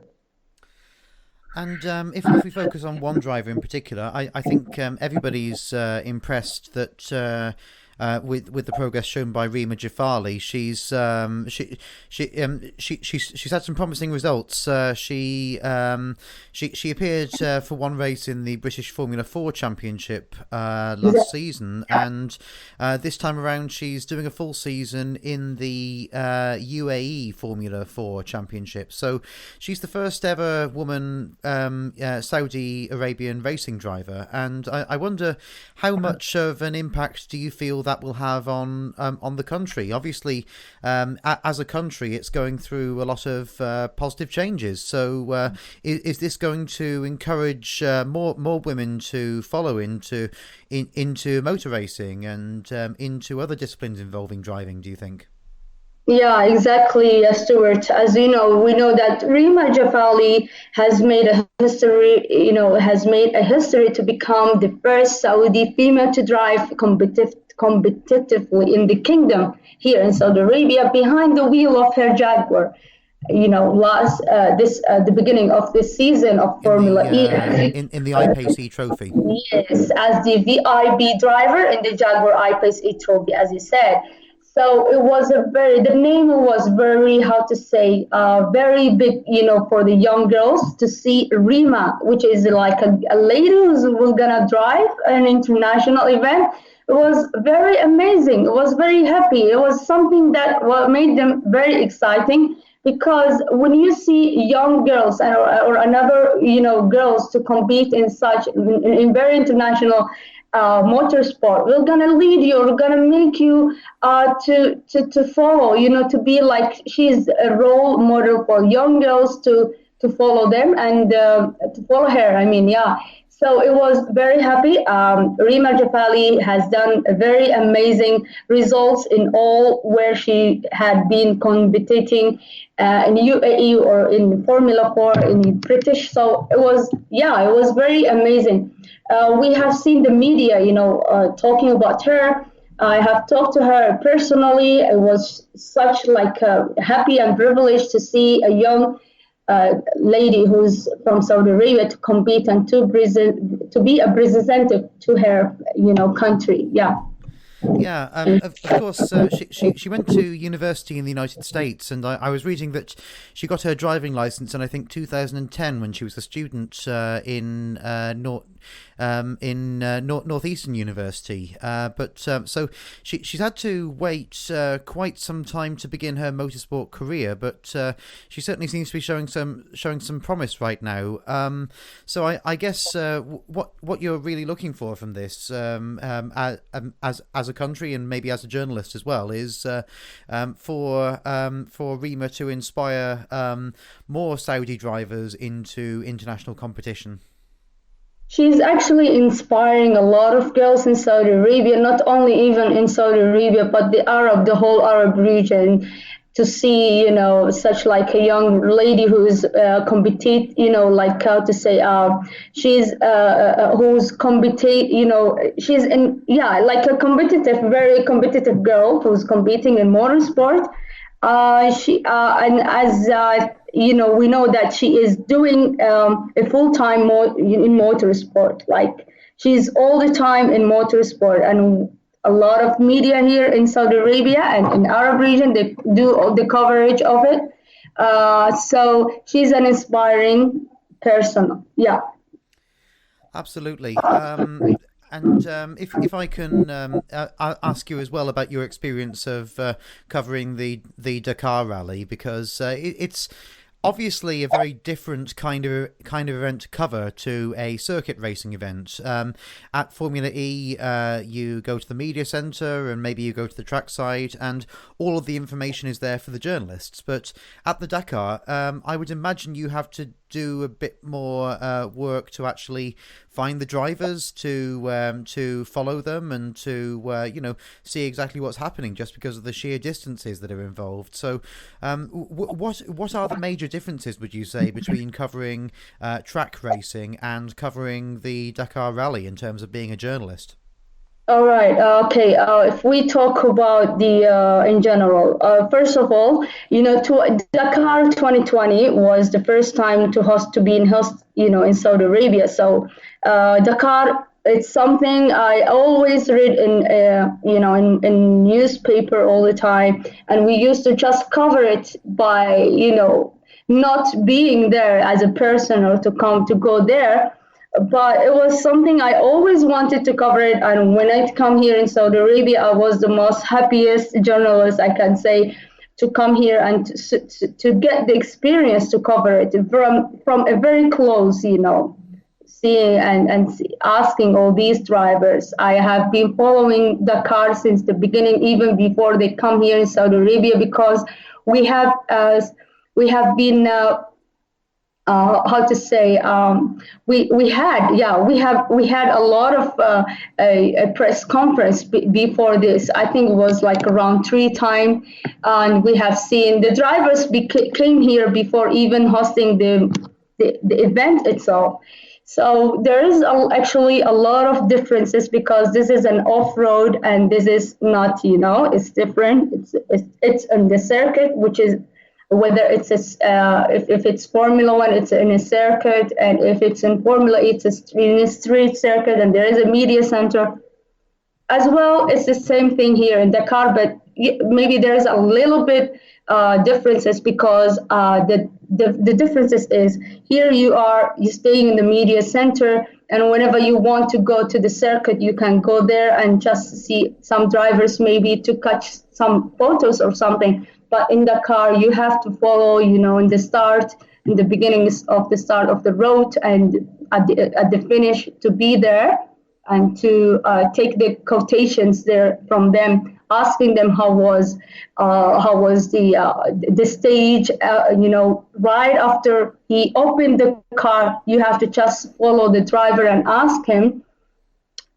Speaker 1: And if we focus on one driver in particular, I think everybody's impressed that with the progress shown by Rima Jafali. She's had some promising results. She appeared for one race in the British Formula 4 Championship last season, and this time around she's doing a full season in the UAE Formula 4 Championship. So she's the first ever woman Saudi Arabian racing driver, and I wonder how much of an impact do you feel that will have on the country? Obviously, as a country, it's going through a lot of positive changes. So, is this going to encourage more women to follow into motor racing and into other disciplines involving driving? Do you think?
Speaker 3: Yeah, exactly, Stuart. As you know, we know that Rima Jafali has made a history, to become the first Saudi female to drive competitively in the kingdom here in Saudi Arabia behind the wheel of her Jaguar. The beginning of this season of Formula E.
Speaker 1: In the I-Pace E-Trophy.
Speaker 3: Yes, as the VIB driver in the Jaguar I-Pace E-Trophy, as you said. So it was the name was very, very big, for the young girls to see Rima, which is like a lady who's gonna drive an international event. It was very amazing. It was very happy. It was something that made them very exciting, because when you see young girls or another, girls to compete in in very international motorsport, we're gonna lead you, we're gonna make you to follow, to be like, she's a role model for young girls to follow them and to follow her. I mean, yeah. So it was very happy. Rima Jafali has done a very amazing results in all where she had been competing in UAE or in Formula 4 in British. So it was very amazing. We have seen the media, talking about her. I have talked to her personally. It was such happy and privileged to see a young lady who's from Saudi Arabia to compete and to be a representative to her, country. Yeah.
Speaker 1: Yeah, of course, she went to university in the United States, and I was reading that she got her driving license in, I think, 2010 when she was a student in Northeastern University. So she's had to wait quite some time to begin her motorsport career, but she certainly seems to be showing some promise right now. So I guess what you're really looking for from this, as a country and maybe as a journalist as well, is for Rima to inspire more Saudi drivers into international competition.
Speaker 3: She's actually inspiring a lot of girls in Saudi Arabia, not only even in Saudi Arabia, but the whole Arab region, to see, such like a young lady who's compete, she's who's compete, she's like a very competitive girl who's competing in motorsport. And as we know that she is doing a full-time in motorsport. Like, she's all the time in motorsport, and a lot of media here in Saudi Arabia and in Arab region, they do all the coverage of it. So she's an inspiring person. Yeah.
Speaker 1: Absolutely. And if I can ask you as well about your experience of covering the Dakar Rally, because it's obviously a very different kind of event to cover to a circuit racing event. At Formula E, you go to the media centre and maybe you go to the trackside, and all of the information is there for the journalists. But at the Dakar, I would imagine you have to do a bit more work to actually find the drivers, to follow them, and to see exactly what's happening, just because of the sheer distances that are involved. So, what are the major differences, would you say, between covering track racing and covering the Dakar Rally in terms of being a journalist?
Speaker 3: All right. Okay. If we talk about the in general, first of all, Dakar 2020 was the first time to be in Saudi Arabia. So Dakar, it's something I always read in newspaper all the time, and we used to just cover it by not being there as a person or to go there, but it was something I always wanted to cover it. And when I come here in Saudi Arabia, I was the most happiest journalist, I can say, to come here and to get the experience to cover it from a very close, seeing and asking all these drivers. I have been following Dakar since the beginning, even before they come here in Saudi Arabia, because we have been. How to say, we had a lot of a press conference before this. I think it was like around 3 times, and we have seen the drivers came here before even hosting the event itself. So there is actually a lot of differences, because this is an off-road and this is not, it's different. It's on the circuit, which is, whether it's if it's Formula One, it's in a circuit, and if it's in Formula E, it's in a street circuit, and there is a media center as well. It's the same thing here in Dakar, but maybe there's a little bit differences, because the differences is here you're staying in the media center, and whenever you want to go to the circuit, you can go there and just see some drivers, maybe to catch some photos or something. But in Dakar, you have to follow, in the beginning of the start of the road, and at the finish, to be there and to take the quotations there from them, asking them how was the stage, right after he opened the car. You have to just follow the driver and ask him.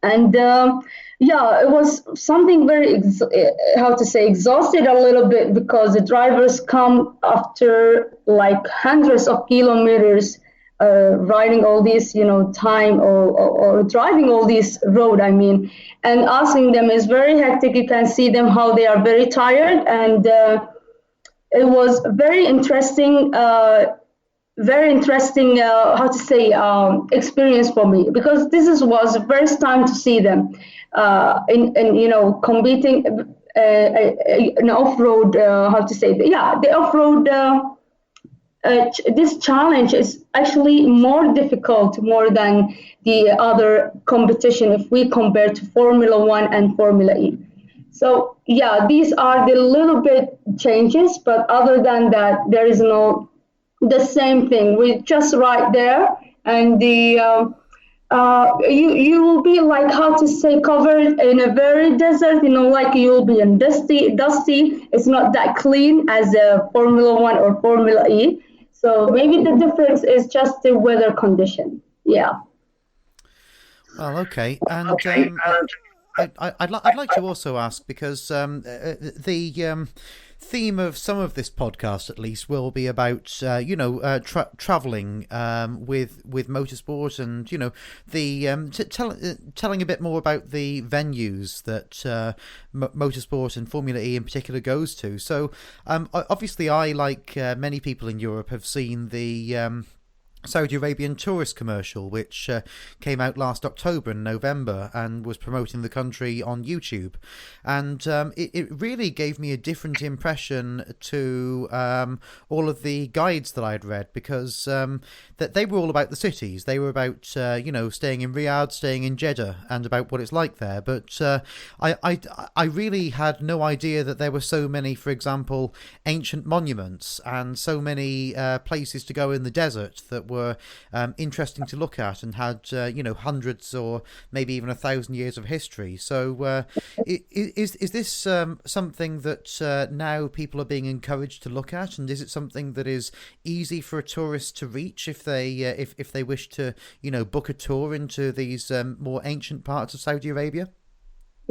Speaker 3: And it was something very, exhausted a little bit, because the drivers come after like hundreds of kilometers riding all these, time or driving all these road, and asking them is very hectic. You can see them how they are very tired, and it was very interesting. Experience for me, because was the first time to see them in competing an off-road. The off-road. This challenge is actually more difficult, more than the other competition, if we compare to Formula One and Formula E. So these are the little bit changes, but other than that, there is the same thing. We just right there, and you will be covered in a very desert. Like you will be in dusty. It's not that clean as a Formula One or Formula E. So maybe the difference is just the weather condition. Yeah.
Speaker 1: Well, okay, and I'd like to also ask, because the theme of some of this podcast, at least, will be about traveling with motorsport, and telling a bit more about the venues that motorsport and Formula E in particular goes to. So obviously, I, like many people in Europe, have seen the Saudi Arabian tourist commercial, which came out last October and November, and was promoting the country on YouTube. And it really gave me a different impression to all of the guides that I had read, because that they were all about the cities. They were about staying in Riyadh, staying in Jeddah, and about what it's like there. But I really had no idea that there were so many, for example, ancient monuments, and so many places to go in the desert that were interesting to look at and had hundreds or maybe even 1,000 years of history. So is this something that now people are being encouraged to look at, and is it something that is easy for a tourist to reach if they wish to book a tour into these more ancient parts of Saudi Arabia?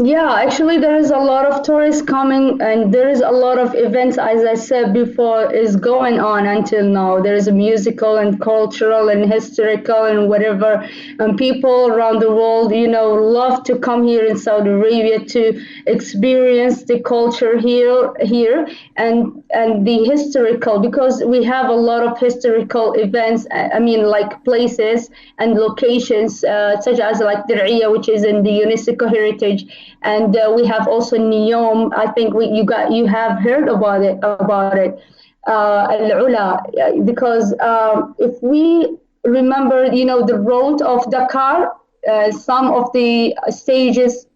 Speaker 3: Yeah, actually, there is a lot of tourists coming, and there is a lot of events, as I said before, is going on until now. There is a musical and cultural and historical and whatever, and people around the world, love to come here in Saudi Arabia to experience the culture here, and the historical, because we have a lot of historical events. I mean, like places and locations, such as like Diriyah, which is in the UNESCO Heritage. And we have also Neom. I think you have heard about it, Al-Ula, because if we remember, the road of Dakar, some of the stages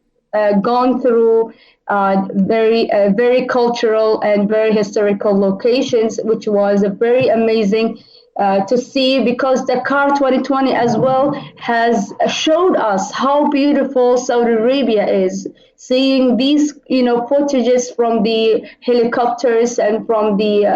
Speaker 3: gone through very cultural and very historical locations, which was a very amazing to see, because Dakar 2020 as well has showed us how beautiful Saudi Arabia is. Seeing these, footages from the helicopters and from the,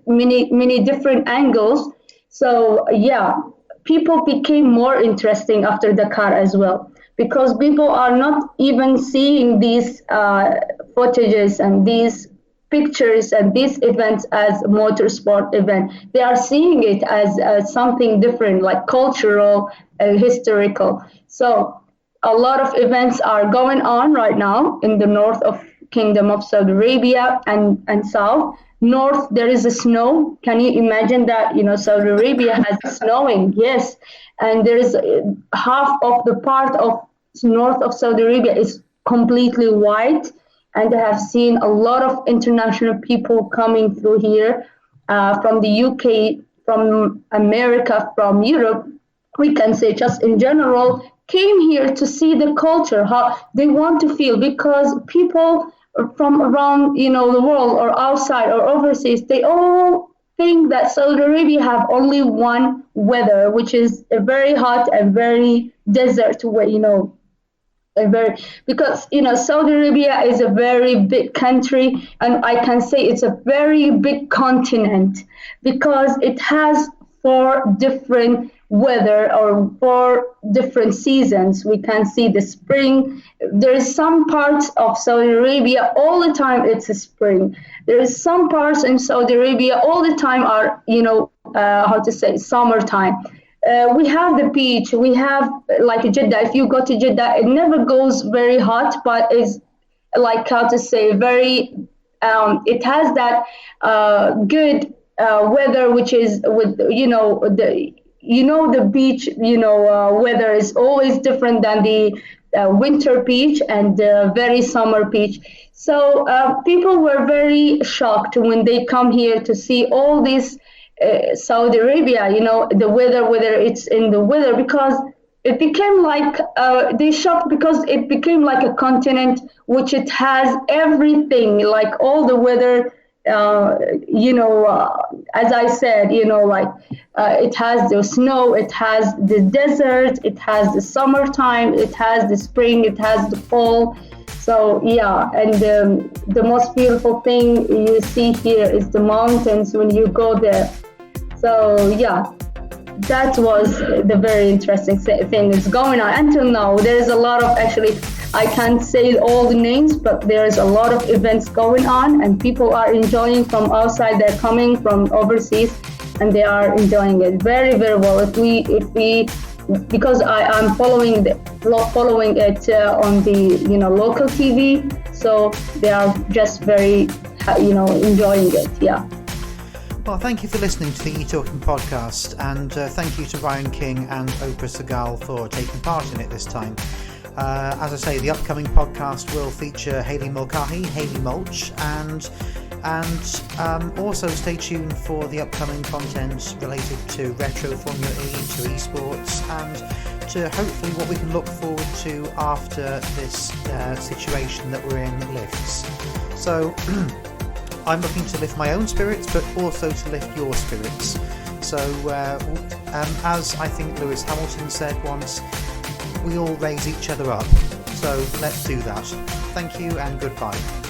Speaker 3: many different angles. So yeah, people became more interesting after Dakar as well, because people are not even seeing these footages and these pictures and these events as a motorsport event. They are seeing it as something different, like cultural and historical. So a lot of events are going on right now in the north of Kingdom of Saudi Arabia and south. North, there is a snow. Can you imagine that? Saudi Arabia has snowing, yes. And there is half of the part of north of Saudi Arabia is completely white. And I have seen a lot of international people coming through here from the UK, from America, from Europe. We can say just in general, came here to see the culture, how they want to feel, because people from around, the world or outside or overseas, they all think that Saudi Arabia have only one weather, which is a very hot and very desert way, because Saudi Arabia is a very big country, and I can say it's a very big continent, because it has 4 different weather or 4 different seasons. We can see the spring. There is some parts of Saudi Arabia all the time it's a spring. There is some parts in Saudi Arabia all the time are summertime. We have the beach. We have like Jeddah. If you go to Jeddah, it never goes very hot, but it's like very. It has that good weather, which is with the beach. Weather is always different than the winter beach and very summer beach. So people were very shocked when they come here to see all this. Saudi Arabia, the weather, whether it's in the weather, because it became like, they shocked because it became like a continent, which it has everything, like all the weather, as I said, it has the snow, it has the desert, it has the summertime, it has the spring, it has the fall. So yeah, and the most beautiful thing you see here is the mountains when you go there. So yeah, that was the very interesting thing that's going on until now. There is a lot of, actually, I can't say all the names, but there is a lot of events going on, and people are enjoying from outside. They're coming from overseas, and they are enjoying it very, very well. If we, because I'm following it on the local TV, so they are just very enjoying it. Yeah.
Speaker 1: Well, thank you for listening to the E-Talking podcast, and thank you to Ryan King and Oprah Sagal for taking part in it this time. As I say, the upcoming podcast will feature Hayley Mulcahy, Hayley Mulch, and also stay tuned for the upcoming content related to retro Formula E, to esports, and to hopefully what we can look forward to after this situation that we're in lifts. So I'm looking to lift my own spirits, but also to lift your spirits. So, as I think Lewis Hamilton said once, we all raise each other up. So let's do that. Thank you and goodbye.